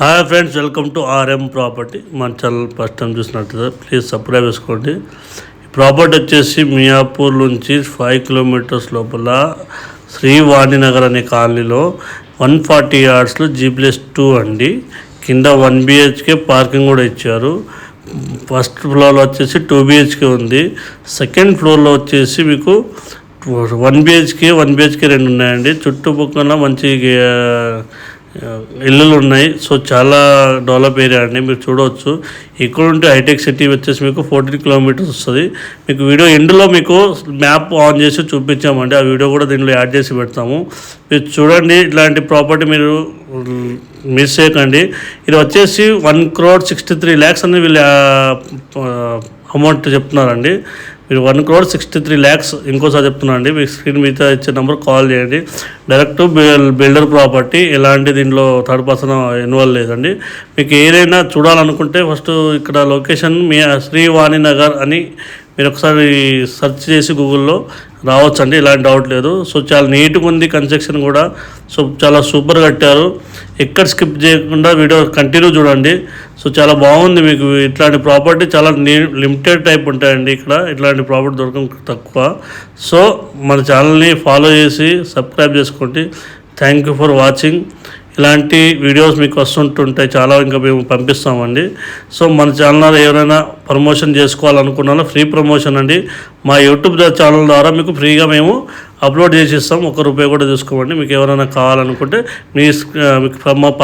Hi friends, welcome to RM property. మన channel first time చూసినట్టు please subscribe చేసుకోండి. ఈ ప్రాపర్టీ వచ్చేసి మియాపూర్ నుంచి 5 కిలోమీటర్స్ లోపల శ్రీవాణినగర్ అనే కాలనీలో 140 yardsలో G+2 అండి. కింద 1 BHK పార్కింగ్ కూడా ఇచ్చారు. ఫస్ట్ ఫ్లోర్లో వచ్చేసి 2 BHK ఉంది. సెకండ్ ఫ్లోర్లో వచ్చేసి మీకు 1 BHK 2 ఉన్నాయండి. చుట్టుపక్కల మంచి ఇల్లులు ఉన్నాయి. సో చాలా డెవలప్ ఏరియా అండి. మీరు చూడవచ్చు, ఇక్కడ ఉంటే హైటెక్ సిటీ వచ్చేసి మీకు 14 kilometers వస్తుంది. మీకు వీడియో ఎండ్లో మీకు మ్యాప్ ఆన్ చేసి చూపించామండి. ఆ వీడియో కూడా దీనిలో యాడ్ చేసి పెడతాము. మీరు చూడండి, ఇట్లాంటి ప్రాపర్టీ మీరు మిస్ చేయకండి. ఇది వచ్చేసి 1,63 lakhs అని వీళ్ళు అమౌంట్ చెప్తున్నారండి. మీరు 1,63 lakhs ఇంకోసారి చెప్తున్నాను అండి. మీ స్క్రీన్ మీద ఇచ్చే నెంబర్ కాల్ చేయండి. డైరెక్ట్ బిల్డర్ ప్రాపర్టీ, ఎలాంటి దీనిలో థర్డ్ పర్సన్ ఇన్వాల్వ్ లేదండి. మీకు ఏదైనా చూడాలనుకుంటే ఫస్ట్ ఇక్కడ లొకేషన్ మీ శ్రీవాణినగర్ అని మీరు ఒకసారి సెర్చ్ చేసి గూగుల్లో రావచ్చండి. ఇలాంటి డౌట్ లేదు. సో చాలా నీట్గా ఉంది కన్స్ట్రక్షన్ కూడా. సో చాలా సూపర్ కట్టారు. ఎక్కడ స్కిప్ చేయకుండా వీడియో కంటిన్యూ చూడండి. సో చాలా బాగుంది. మీకు ఇట్లాంటి ప్రాపర్టీ చాలా లిమిటెడ్ టైప్ ఉంటాయండి. ఇక్కడ ఇట్లాంటి ప్రాపర్టీ దొరకడం తక్కువ. సో మన ఛానల్ని ఫాలో చేసి సబ్స్క్రైబ్ చేసుకోండి. Thank you for watching. ఇలాంటి వీడియోస్ మీకు వస్తుంటుంటాయి చాలా, ఇంకా మేము పంపిస్తామండి. సో మన ఛానల్ ఎవరైనా ప్రమోషన్ చేసుకోవాలనుకున్నారో ఫ్రీ ప్రమోషన్ అండి. మా యూట్యూబ్ ఛానల్ ద్వారా మీకు ఫ్రీగా మేము అప్లోడ్ చేసి ఇస్తాం. ₹1 కూడా తీసుకోమండి. మీకు ఎవరైనా కావాలనుకుంటే మీకు ప్రమోషన్